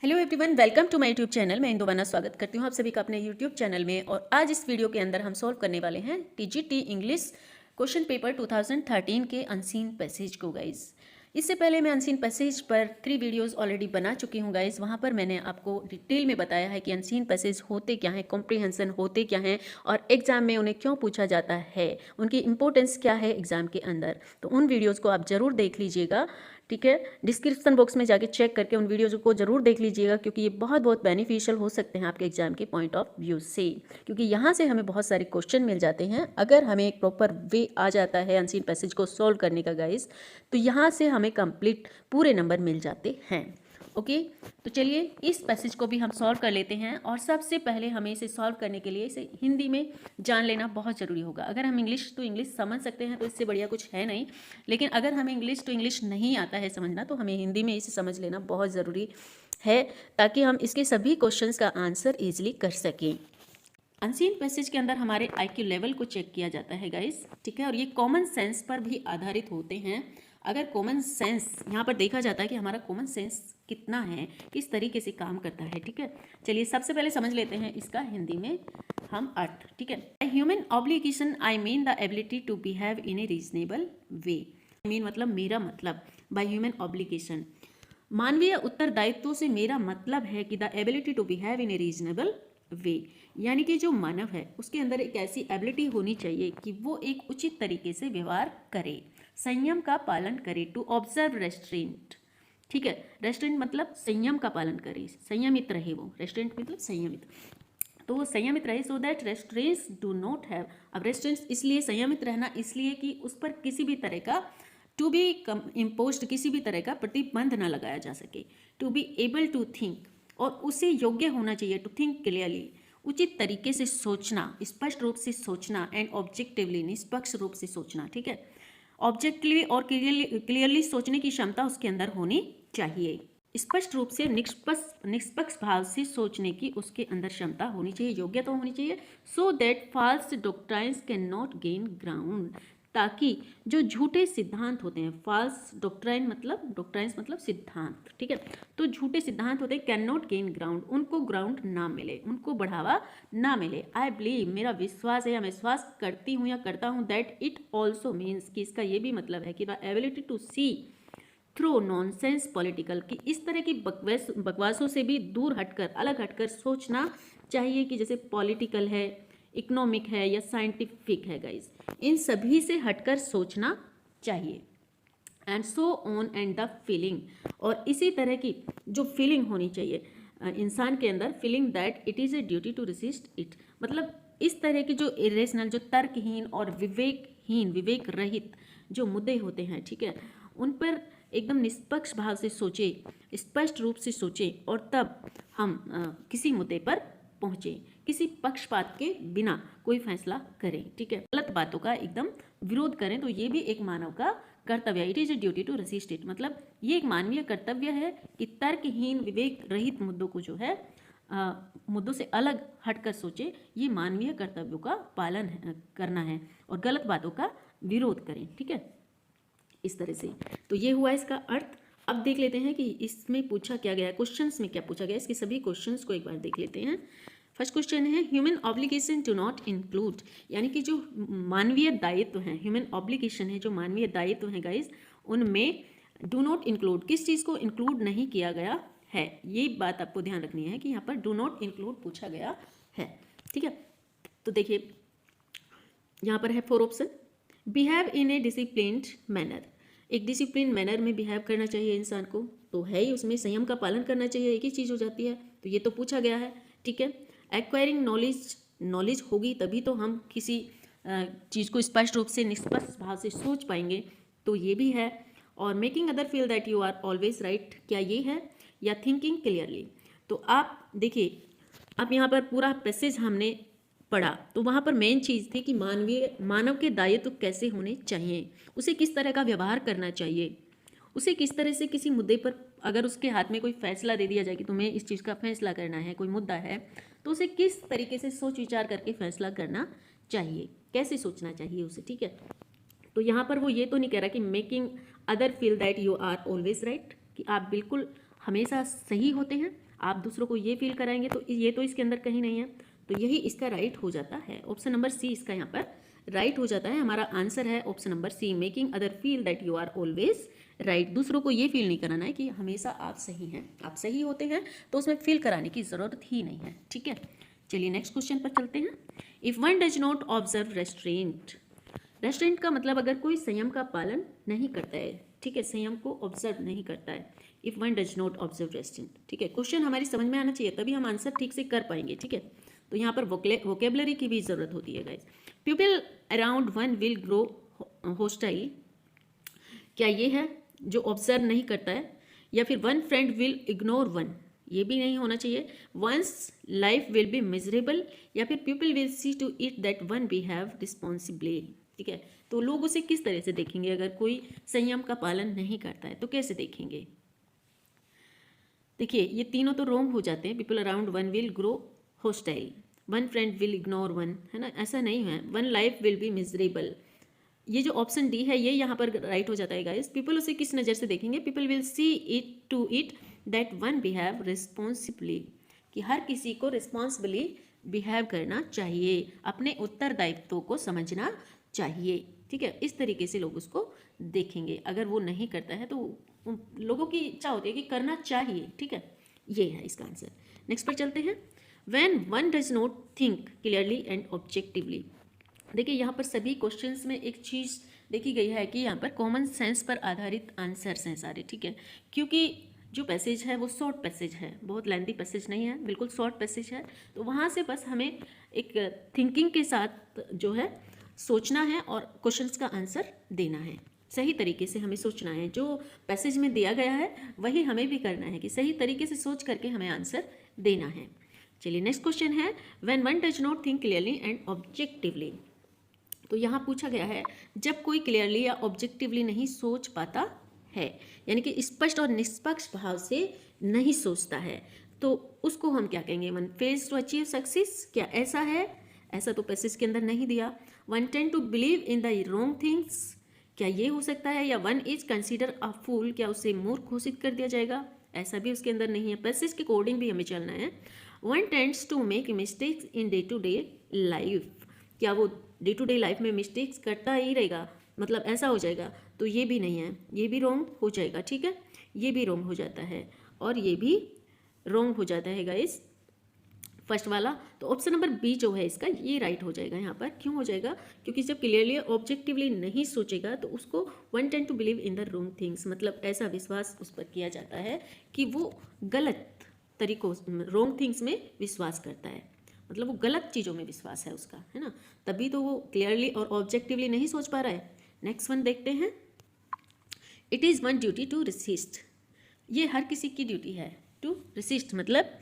Hello everyone, welcome to my YouTube channel. मैं इंदुबाना स्वागत करती हूँ आप सभी का अपने यूट्यूब चैनल में। और आज इस वीडियो के अंदर हम सॉल्व करने वाले हैं टीजीटी इंग्लिश क्वेश्चन पेपर 2013 के अनसीन पैसेज को गाइज। इससे पहले मैं अनसीन पैसेज पर 3 वीडियोस ऑलरेडी बना चुकी हूँ गाइज। वहाँ पर मैंने आपको डिटेल में बताया है कि अनसीन पैसेज होते क्या हैं, कॉम्प्रिहेंशन होते क्या हैं और एग्जाम में उन्हें क्यों पूछा जाता है, उनकी इंपॉर्टेंस क्या है एग्जाम के अंदर। तो उन वीडियोज़ को आप ज़रूर देख लीजिएगा, ठीक है। डिस्क्रिप्शन बॉक्स में जाके चेक करके उन वीडियोज़ को जरूर देख लीजिएगा, क्योंकि ये बहुत बहुत बेनिफिशियल हो सकते हैं आपके एग्जाम के पॉइंट ऑफ व्यू से। क्योंकि यहाँ से हमें बहुत सारे क्वेश्चन मिल जाते हैं अगर हमें एक प्रॉपर वे आ जाता है अनसीन पैसेज को सॉल्व करने का गाइस, तो यहाँ से हमें कंप्लीट पूरे नंबर मिल जाते हैं। ओके, तो चलिए इस पैसेज को भी हम सॉल्व कर लेते हैं। और सबसे पहले हमें इसे सॉल्व करने के लिए इसे हिंदी में जान लेना बहुत ज़रूरी होगा। अगर हम इंग्लिश टू इंग्लिश समझ सकते हैं तो इससे बढ़िया कुछ है नहीं, लेकिन अगर हमें इंग्लिश टू इंग्लिश नहीं आता है समझना, तो हमें हिंदी में इसे समझ लेना बहुत ज़रूरी है, ताकि हम इसके सभी क्वेश्चंस का आंसर ईजिली कर सकें। अनसीन पैसेज के अंदर हमारे आईक्यू लेवल को चेक किया जाता है गाइस, ठीक है। और ये कॉमन सेंस पर भी आधारित होते हैं। अगर कॉमन सेंस यहाँ पर देखा जाता है कि हमारा कॉमन सेंस कितना है, किस तरीके से काम करता है, ठीक है। चलिए सबसे पहले समझ लेते हैं इसका हिंदी में हम अर्थ, ठीक है। Human obligation I mean the ability to behave in a reasonable way. Mean मतलब मेरा मतलब, बाय ह्यूमन ऑब्लिगेशन मानवीय उत्तरदायित्व से मेरा मतलब है कि the ability to behave in a reasonable way, यानी कि जो मानव है उसके अंदर एक ऐसी एबिलिटी होनी चाहिए कि वो एक उचित तरीके से व्यवहार करे, संयम का पालन करे, टू ऑब्जर्व रेस्ट्रेंट, ठीक है। रेस्ट्रेंट मतलब संयम का पालन करे, संयमित रहे वो, रेस्ट्रेंट मतलब संयमित, तो वो संयमित रहे, so that restraints do not have. अब रेस्ट्रेंट्स इसलिए संयमित रहना इसलिए कि उस पर किसी भी तरह का टू बी इम्पोज्ड, किसी भी तरह का प्रतिबंध ना लगाया जा सके। To be able to think, और उसे योग्य होना चाहिए टू थिंक क्लियरली, उचित तरीके से सोचना, स्पष्ट रूप से सोचना, एंड ऑब्जेक्टिवली निष्पक्ष रूप से सोचना, ठीक है। ऑब्जेक्टिवली और क्लियरली सोचने की क्षमता उसके अंदर होनी चाहिए। स्पष्ट रूप से निष्पक्ष भाव से सोचने की उसके अंदर क्षमता होनी चाहिए, योग्यता होनी चाहिए। So that false doctrines can not gain ground, ताकि जो झूठे सिद्धांत होते हैं, फॉल्स डॉक्ट्राइन्स मतलब सिद्धांत, ठीक है। तो झूठे सिद्धांत होते हैं, कैन नॉट गेन ग्राउंड, उनको ग्राउंड ना मिले, उनको बढ़ावा ना मिले। आई बिलीव, मेरा विश्वास है या मैं विश्वास करती हूँ या करता हूँ, दैट इट ऑल्सो मीन्स, कि इसका ये भी मतलब है कि the ability to see through nonsense political, कि इस तरह की बकवासों से भी दूर हटकर, अलग हटकर सोचना चाहिए, कि जैसे पॉलिटिकल है, इकोनॉमिक है या साइंटिफिक है गाइस, इन सभी से हटकर सोचना चाहिए। And so on and the feeling, और इसी तरह की जो फीलिंग होनी चाहिए इंसान के अंदर, feeling that it is a duty to resist it, मतलब इस तरह की जो इरेशनल, जो तर्कहीन और विवेकहीन, विवेक रहित जो मुद्दे होते हैं, ठीक है, उन पर एकदम निष्पक्ष भाव से सोचे, स्पष्ट रूप से सोचे, और तब हम किसी मुद्दे पर पहुँचे, किसी पक्षपात के बिना कोई फैसला करें, ठीक है। गलत बातों का एकदम विरोध करें, तो ये भी एक मानव का कर्तव्य है। It is a duty to resist it, मतलब ये एक मानवीय कर्तव्य है कि तर्कहीन, विवेक रहित मुद्दों को जो है मुद्दों से अलग हटकर सोचे, ये मानवीय कर्तव्यों का पालन करना है, और गलत बातों का विरोध करें, ठीक है, इस तरह से। तो ये हुआ इसका अर्थ। अब देख लेते हैं कि इसमें पूछा क्या गया है, क्वेश्चंस में क्या पूछा गया है, इसके सभी क्वेश्चंस को एक बार देख लेते हैं। फर्स्ट क्वेश्चन है, human obligation to not include, यानी कि जो मानवीय दायित्व हैं, ह्यूमन ऑब्लिगेशन है, जो मानवीय दायित्व हैं गाइस, उनमें डू नॉट इंक्लूड, किस चीज़ को इंक्लूड नहीं किया गया है, ये बात आपको ध्यान रखनी है कि यहाँ पर डू नॉट इंक्लूड पूछा गया है, ठीक है। तो देखिए यहाँ पर है 4 option. Behave in A disciplined manner, एक डिसिप्लिन मैनर में बिहेव करना चाहिए इंसान को, तो है ही, उसमें संयम का पालन करना चाहिए, एक ही चीज़ हो जाती है, तो ये तो पूछा गया है, ठीक है। एक्वायरिंग नॉलेज, नॉलेज होगी तभी तो हम किसी चीज़ को स्पष्ट रूप से निष्पक्ष भाव से सोच पाएंगे, तो ये भी है। और making other feel that you are always right, क्या ये है, या थिंकिंग क्लियरली। तो आप देखिए, अब यहाँ पर पूरा पैसेज हमने पढ़ा, तो वहाँ पर मेन चीज़ थी कि मानव के दायित्व कैसे होने चाहिए, उसे किस तरह का व्यवहार करना चाहिए, उसे किस तरह से किसी मुद्दे पर अगर उसके हाथ में कोई फैसला दे दिया जाए कि तुम्हें इस चीज़ का फैसला करना है, कोई मुद्दा है, तो उसे किस तरीके से सोच विचार करके फैसला करना चाहिए, कैसे सोचना चाहिए उसे, ठीक है। तो यहाँ पर वो ये तो नहीं कह रहा कि making other feel that you are always right, कि आप बिल्कुल हमेशा सही होते हैं, आप दूसरों को ये फील कराएंगे तो ये तो इसके अंदर कहीं नहीं है, तो यही इसका राइट हो जाता है। ऑप्शन नंबर सी इसका यहाँ पर राइट हो जाता है। हमारा आंसर है option number C, making other feel that you are always right. दूसरों को ये फील नहीं कराना है कि हमेशा आप सही हैं, आप सही होते हैं, तो उसमें फील कराने की ज़रूरत ही नहीं है। ठीक है, चलिए नेक्स्ट क्वेश्चन पर चलते हैं। If one does not observe restaurant, restaurant का मतलब अगर कोई संयम का पालन नहीं करता है, ठीक है, संयम को ऑब्जर्व नहीं करता है। If one does not observe restaurant, ठीक है, क्वेश्चन हमारी समझ में आना चाहिए, तभी हम आंसर ठीक से कर पाएंगे। ठीक है, तो यहाँ पर वोकेबलरी की भी ज़रूरत होती है guys. People around one will grow hostile, क्या ये है जो ऑब्जर्व नहीं करता है? या फिर one friend will ignore one, ये भी नहीं होना चाहिए। Once life will be miserable, या फिर people will see to it that one behave responsibly. ठीक है, तो लोग उसे किस तरह से देखेंगे? अगर कोई संयम का पालन नहीं करता है तो कैसे देखेंगे? देखिए ये तीनों तो रॉन्ग हो जाते हैं। People around one will grow hostile, one friend will ignore one, है ना, ऐसा नहीं है। One life will be miserable, ये जो ऑप्शन डी है ये यहाँ पर राइट हो जाता है गाइस। पीपल उसे किस नज़र से देखेंगे? People will see it to it that one behave responsibly, कि हर किसी को रिस्पॉन्सिबली बिहेव करना चाहिए, अपने उत्तरदायित्व को समझना चाहिए। ठीक है, इस तरीके से लोग उसको देखेंगे। अगर वो नहीं करता है तो लोगों की इच्छा होती है कि करना चाहिए। ठीक है, ये है इसका आंसर। नेक्स्ट पर चलते हैं। When one does not think clearly and objectively, देखिए यहाँ पर सभी क्वेश्चंस में एक चीज़ देखी गई है कि यहाँ पर कॉमन सेंस पर आधारित आंसर्स हैं सारे। ठीक है, क्योंकि जो पैसेज है वो शॉर्ट पैसेज है, बहुत लेंथी पैसेज नहीं है, बिल्कुल शॉर्ट पैसेज है। तो वहाँ से बस हमें एक थिंकिंग के साथ जो है सोचना है और क्वेश्चंस का आंसर देना है। सही तरीके से हमें सोचना है, जो पैसेज में दिया गया है वही हमें भी करना है, कि सही तरीके से सोच करके हमें आंसर देना है। चलिए नेक्स्ट क्वेश्चन है, when one does not think clearly and objectively, तो यहाँ पूछा गया है जब कोई क्लियरली या ऑब्जेक्टिवली नहीं सोच पाता है, यानी कि स्पष्ट और निष्पक्ष भाव से नहीं सोचता है, तो उसको हम क्या कहेंगे? One fails to achieve success, क्या ऐसा है? ऐसा तो पैसेज के अंदर नहीं दिया। One tend to believe in the wrong things, क्या ये हो सकता है? या one is consider a fool, क्या उसे मूर्ख घोषित कर दिया जाएगा? ऐसा भी उसके अंदर नहीं है। पैसेज के अकॉर्डिंग भी हमें चलना है। One tends to make mistakes in day to day life, क्या वो डे टू डे लाइफ में मिस्टेक्स करता ही रहेगा, मतलब ऐसा हो जाएगा? तो ये भी नहीं है, ये भी रॉन्ग हो जाएगा। ठीक है, ये भी रॉन्ग हो जाता है और ये भी रॉन्ग हो जाता है गाइस, फर्स्ट वाला। तो ऑप्शन नंबर बी जो है इसका ये राइट हो जाएगा यहाँ पर। क्यों हो जाएगा? क्योंकि जब क्लियरली ऑब्जेक्टिवली नहीं सोचेगा तो उसको one tend to believe in the wrong things, मतलब ऐसा विश्वास उस पर किया जाता है कि वो गलत तरीकों, रॉन्ग थिंग्स में विश्वास करता है, मतलब वो गलत चीज़ों में विश्वास है उसका, है ना, तभी तो वो क्लियरली और ऑब्जेक्टिवली नहीं सोच पा रहा है। नेक्स्ट वन देखते हैं। It is one duty to resist, ये हर किसी की ड्यूटी है। टू रेसिस्ट मतलब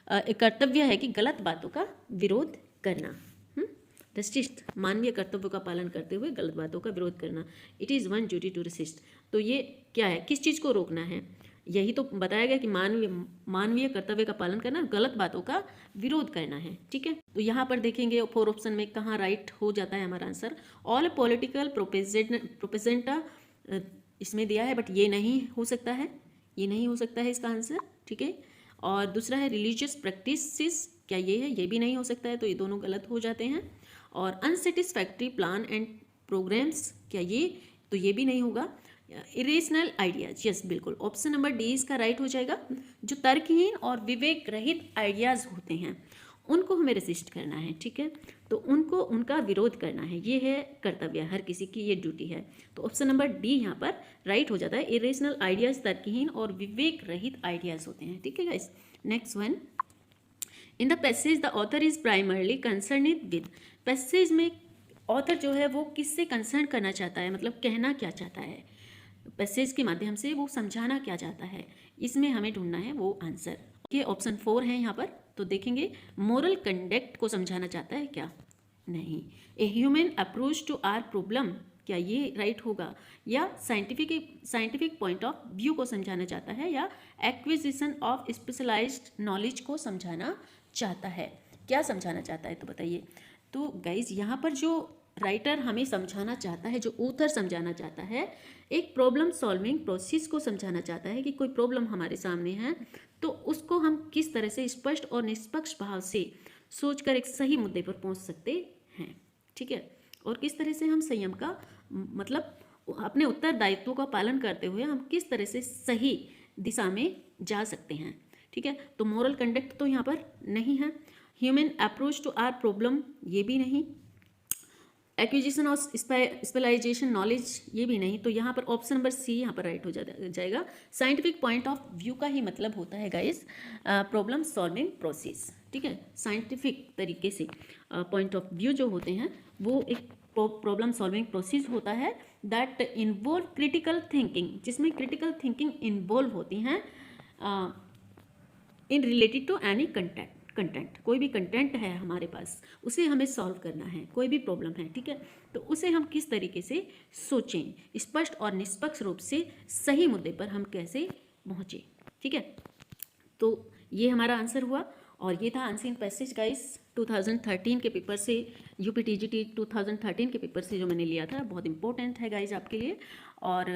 एक कर्तव्य है कि गलत बातों का विरोध करना। रेसिस्ट मानवीय कर्तव्यों का पालन करते हुए गलत बातों का विरोध करना। It is one duty to resist, तो ये क्या है? किस चीज़ को रोकना है? यही तो बताया गया कि मानवीय कर्तव्य का पालन करना, गलत बातों का विरोध करना है। ठीक है, तो यहाँ पर देखेंगे 4 ऑप्शन में कहाँ राइट हो जाता है हमारा आंसर। ऑल पॉलिटिकल प्रोपेजेंटा इसमें दिया है, बट ये नहीं हो सकता है, ये नहीं हो सकता है इसका आंसर। ठीक है, और दूसरा है रिलीजियस प्रैक्टिसेस, क्या ये है? ये भी नहीं हो सकता है, तो ये दोनों गलत हो जाते हैं। और अनसेटिस्फैक्ट्री प्लान एंड प्रोग्राम्स, क्या ये? तो ये भी नहीं होगा। इरेशनल आइडियाज, यस बिल्कुल ऑप्शन नंबर डी इसका राइट हो जाएगा। जो तर्कहीन और विवेक रहित आइडियाज़ होते हैं उनको हमें रेसिस्ट करना है। ठीक है, तो उनको, उनका विरोध करना है, ये है कर्तव्य, हर किसी की ये ड्यूटी है। तो ऑप्शन नंबर डी यहाँ पर राइट हो जाता है। इरेशनल आइडियाज तर्कहीन और विवेक रहित आइडियाज़ होते हैं। ठीक है guys, next one. In the passage the author is primarily concerned with, passage में ऑथर जो है वो किससे कंसर्न करना चाहता है, मतलब कहना क्या चाहता है, पैसेज के माध्यम से वो समझाना क्या चाहता है, इसमें हमें ढूंढना है वो आंसर। ये ऑप्शन 4 है यहाँ पर, तो देखेंगे मोरल कंडक्ट को समझाना चाहता है क्या? नहीं। A human approach to our problem, क्या ये राइट होगा? या साइंटिफिक पॉइंट ऑफ व्यू को समझाना चाहता है, या एक्विजिशन ऑफ स्पेशलाइज्ड नॉलेज को समझाना चाहता है? क्या समझाना चाहता है तो बताइए। तो गाइज यहाँ पर जो राइटर हमें समझाना चाहता है, जो ऑथर समझाना चाहता है, एक प्रॉब्लम सॉल्विंग प्रोसेस को समझाना चाहता है कि कोई प्रॉब्लम हमारे सामने है तो उसको हम किस तरह से स्पष्ट और निष्पक्ष भाव से सोचकर एक सही मुद्दे पर पहुंच सकते हैं, ठीक है। और किस तरह से हम संयम का मतलब अपने उत्तरदायित्व का पालन करते हुए हम किस तरह से सही दिशा में जा सकते हैं, ठीक है। तो मॉरल कंडक्ट तो यहाँ पर नहीं है, human approach to our problem ये भी नहीं, एक्विजिशन ऑफ स्पेशलाइजेशन नॉलेज ये भी नहीं। तो यहाँ पर ऑप्शन नंबर सी यहाँ पर राइट हो जाएगा। साइंटिफिक पॉइंट ऑफ व्यू का ही मतलब होता है गाइस प्रॉब्लम सॉल्विंग प्रोसेस, ठीक है। साइंटिफिक तरीके से पॉइंट ऑफ व्यू जो होते हैं वो एक प्रॉब्लम सॉल्विंग प्रोसेस होता है दैट इन्वॉल्व क्रिटिकल थिंकिंग, जिसमें क्रिटिकल थिंकिंग इन्वॉल्व होती हैं in related to any content. कोई भी कंटेंट है हमारे पास उसे हमें सॉल्व करना है, कोई भी प्रॉब्लम है, ठीक है। तो उसे हम किस तरीके से सोचें, स्पष्ट और निष्पक्ष रूप से सही मुद्दे पर हम कैसे पहुँचें, ठीक है। तो ये हमारा आंसर हुआ और ये था अनसीन पैसेज गाइस 2013 के पेपर से, यूपीटीजीटी 2013 के पेपर से जो मैंने लिया था, बहुत इंपॉर्टेंट है गाइस आपके लिए। और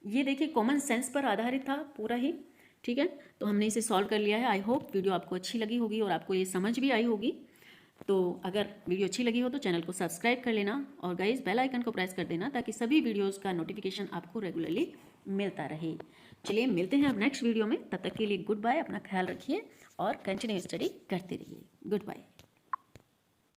ये देखिए कॉमन सेंस पर आधारित था पूरा ही, ठीक है। तो हमने इसे सॉल्व कर लिया है। आई होप वीडियो आपको अच्छी लगी होगी और आपको ये समझ भी आई होगी। तो अगर वीडियो अच्छी लगी हो तो चैनल को सब्सक्राइब कर लेना और गाइस बेल आइकन को प्रेस कर देना ताकि सभी वीडियोस का नोटिफिकेशन आपको रेगुलरली मिलता रहे। चलिए मिलते हैं अब नेक्स्ट वीडियो में, तब तक के लिए गुड बाय, अपना ख्याल रखिए और कंटिन्यू स्टडी करते रहिए। Good bye.